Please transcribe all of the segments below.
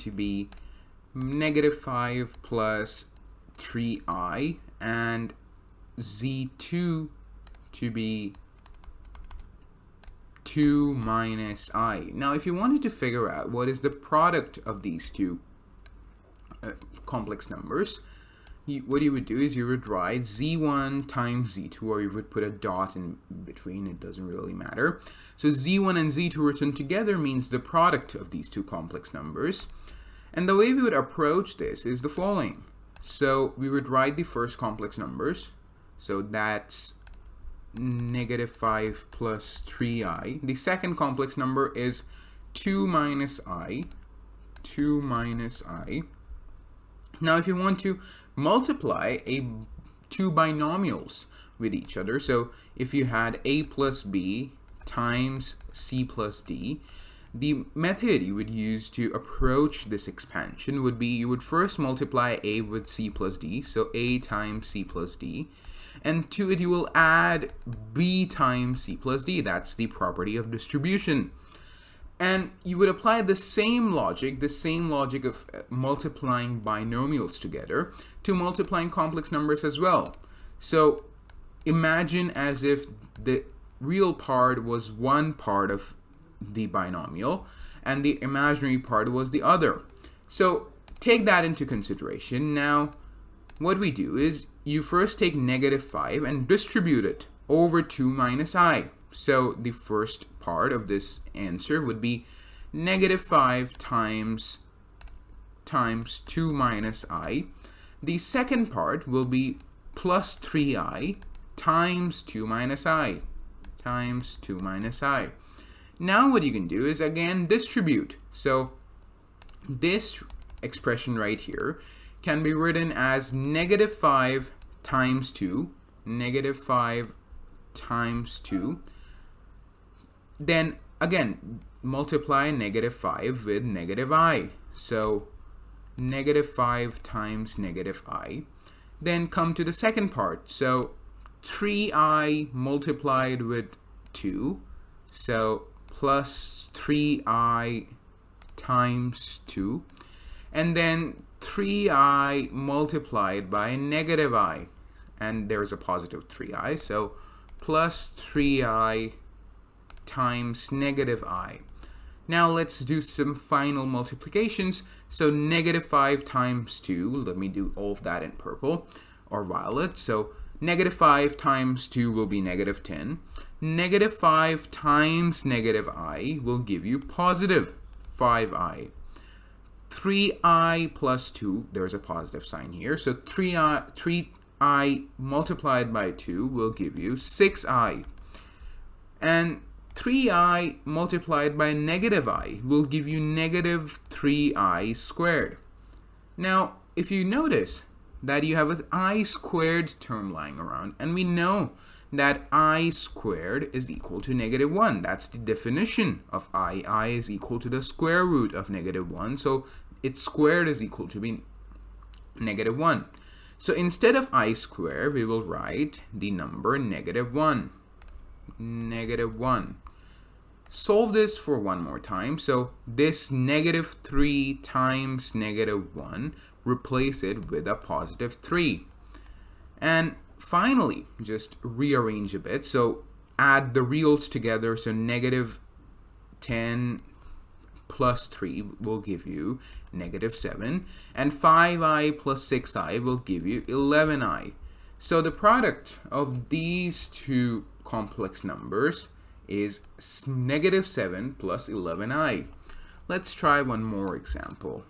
to be -5 plus 3i, and z2 to be 2 minus I. Now, if you wanted to figure out what is the product of these two complex numbers, what you would do is you would write z1 times z2, or you would put a dot in between, it doesn't really matter. So z1 and z2 written together means the product of these two complex numbers. And the way we would approach this is the following. So we would write the first complex numbers. So that's -5 plus 3i. The second complex number is 2 minus i. 2 minus i. Now, if you want to multiply two binomials with each other, so if you had a plus b times c plus d, the method you would use to approach this expansion would be you would first multiply a with c plus d, so a times c plus d, and to it you will add b times c plus d. That's the property of distribution. And you would apply the same logic of multiplying binomials together to multiplying complex numbers as well. So imagine as if the real part was one part of the binomial and the imaginary part was the other. So take that into consideration. Now, what we do is you first take -5 and distribute it over 2 minus I. So the first part of this answer would be -5 times 2 minus I. The second part will be plus 3i times 2 minus I. Times 2 minus I. Now what you can do is again distribute. So this expression right here can be written as -5 times 2. -5 times 2. Then again multiply -5 with -i. So -5 times -i. Then come to the second part. So 3i multiplied with 2. So plus 3i times 2. And then 3i multiplied by -i. And there's a positive 3i. So plus 3i times -i. Now let's do some final multiplications. So -5 times 2, let me do all of that in purple or violet. So -5 times 2 will be -10. -5 times -i will give you positive 5i. 3i plus 2, there's a positive sign here. So 3i multiplied by 2 will give you 6i. And 3i multiplied by -i will give you -3i squared. Now, if you notice that you have an I squared term lying around, and we know that I squared is equal to -1. That's the definition of I. I is equal to the square root of -1, so its squared is equal to be -1. So instead of I squared, we will write the number -1. -1. Solve this for one more time. So this -3 times -1, replace it with a positive 3. And finally, just rearrange a bit. So add the reals together. So -10 plus 3 will give you -7. And 5i plus 6i will give you 11i. So the product of these two complex numbers is -7 plus 11i. Let's try one more example.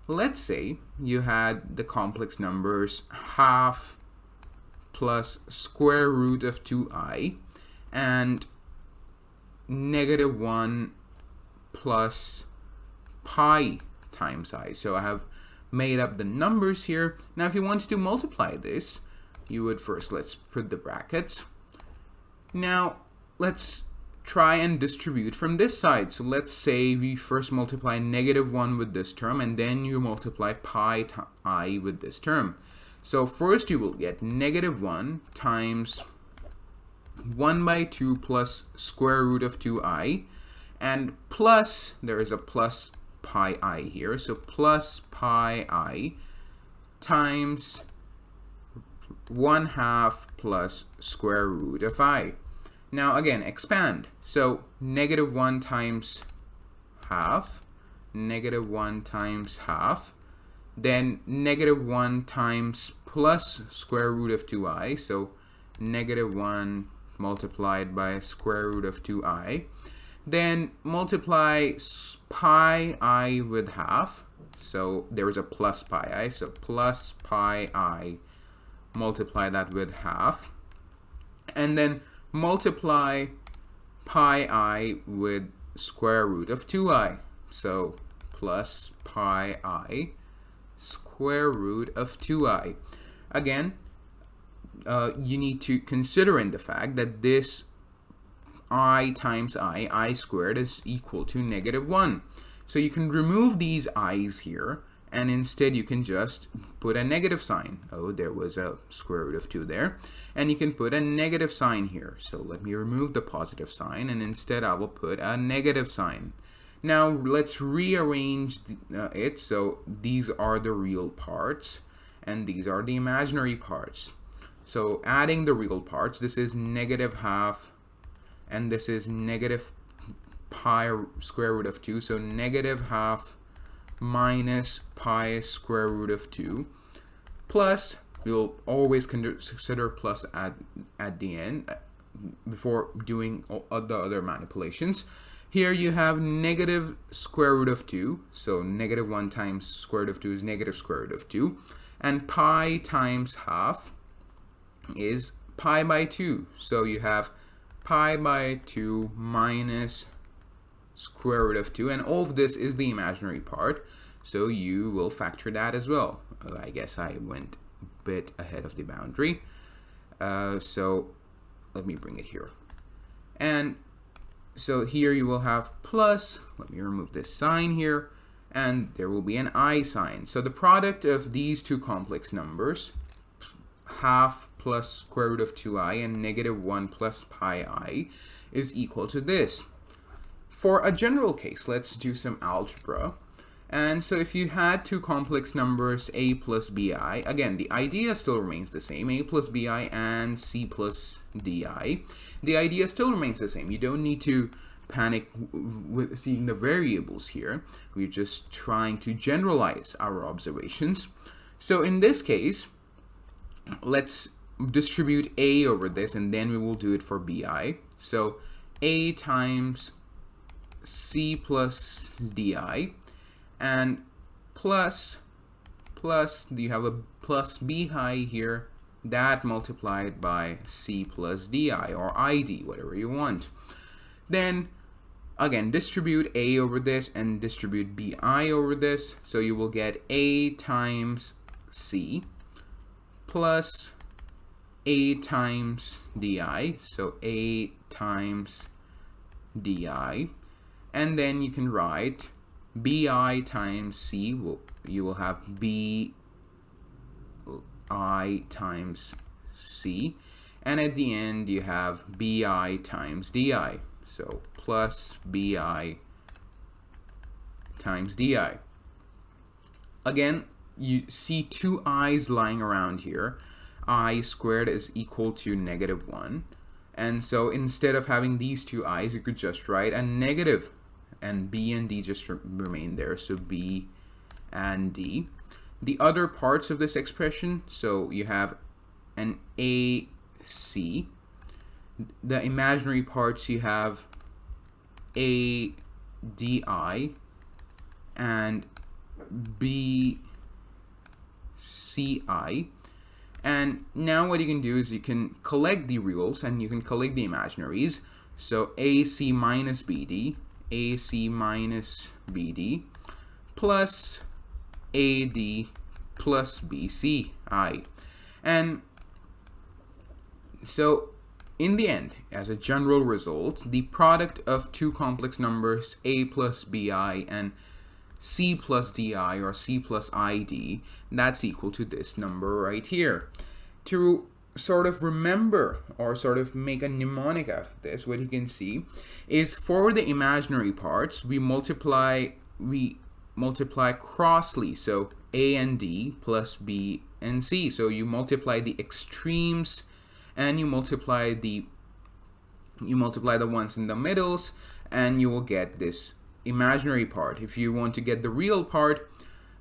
Let's say you had the complex numbers half plus square root of 2i and -1 plus pi times I. So I have made up the numbers here. Now if you wanted to multiply this, you would first, let's put the brackets. Now let's try and distribute from this side. So let's say we first multiply -1 with this term, and then you multiply pi I with this term. So first you will get -1 times 1 by 2 plus square root of 2i, and plus, there is a plus pi I here. So plus pi I times 1/2 plus square root of I. Now again, expand. So -1 times half, -1 times half, then -1 times plus square root of 2i, so -1 multiplied by square root of 2i. Then multiply pi I with half, so there is a plus pi I, so plus pi I, multiply that with half, and then multiply pi I with square root of 2i, so plus pi I square root of 2i. Again, you need to consider in the fact that this I times I squared, is equal to -1. So you can remove these i's here, and instead you can just put a negative sign. Oh, there was a square root of 2 there. And you can put a negative sign here. So let me remove the positive sign, and instead I will put a negative sign. Now let's rearrange it. So these are the real parts, and these are the imaginary parts. So adding the real parts, this is -1/2, and this is negative pi square root of 2. So -1/2 minus pi square root of 2, plus, we'll always consider plus at the end before doing the other manipulations. Here you have negative square root of 2, so -1 times square root of 2 is negative square root of 2, and pi times half is pi by 2, so you have pi by 2 minus square root of 2, and all of this is the imaginary part, so you will factor that as well. I guess I went a bit ahead of the boundary, so let me bring it here. And so here you will have plus, let me remove this sign here, and there will be an I sign. So the product of these two complex numbers, 1/2 plus square root of 2i and -1 plus pi I, is equal to this. For a general case, let's do some algebra. And so if you had two complex numbers, a plus bi, again, the idea still remains the same, a plus bi and c plus di. The idea still remains the same. You don't need to panic with seeing the variables here. We're just trying to generalize our observations. So in this case, let's distribute a over this, and then we will do it for bi. So a times c plus di, and plus you have a plus bi here, that multiplied by c plus di, or id, whatever you want. Then again, distribute a over this and distribute bi over this, so you will get a times c plus a times di, so a times di, and then you can write bi times c, you will have bi times c, and at the end you have bi times di, so plus bi times di. Again, you see two i's lying around here. I squared is equal to -1, and so instead of having these two i's, you could just write a negative, and b and d just remain there, so b and d. The other parts of this expression, so you have an ac, the imaginary parts you have a di and b ci, and now what you can do is you can collect the reals and you can collect the imaginaries. So ac minus bd, ac minus bd, plus ad plus bci. And so in the end, as a general result, the product of two complex numbers, a plus bi and c plus di, or c plus id, that's equal to this number right here. To sort of remember or sort of make a mnemonic out of this, what you can see is for the imaginary parts, we multiply crossly, so A and D plus B and C. So you multiply the extremes and you multiply the ones in the middles, and you will get this imaginary part. If you want to get the real part,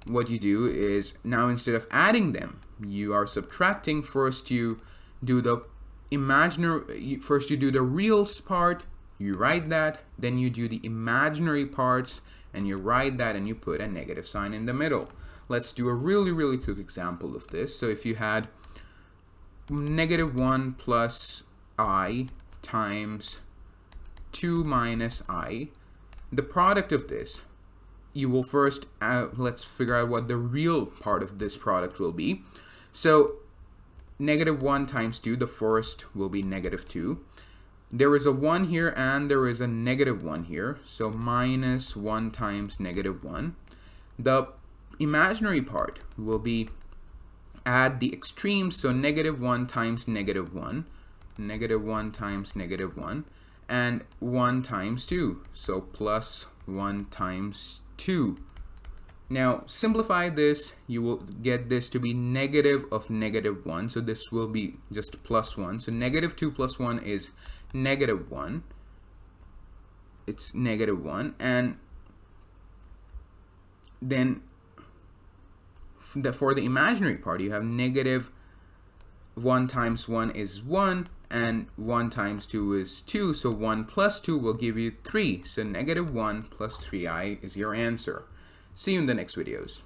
what you do is, now instead of adding them, you are subtracting. First you do the first you do the real part, you write that, then you do the imaginary parts and you write that, and you put a negative sign in the middle. Let's do a really quick example of this. So if you had -1 plus I times 2 minus I, the product of this, you will first, let's figure out what the real part of this product will be. So -1 times 2, the first will be -2. There is a 1 here and there is a -1 here, so -1 times -1. The imaginary part will be add the extremes, so -1 times -1, -1 times -1, and 1 times 2, so plus 1 times 2. Now simplify this, you will get this to be negative of -1, so this will be just plus 1. So -2 plus 1 is -1. It's -1, and then for the imaginary part, you have -1 times 1 is 1, and 1 times 2 is 2, so 1 plus 2 will give you 3. So -1 plus 3i is your answer. See you in the next videos.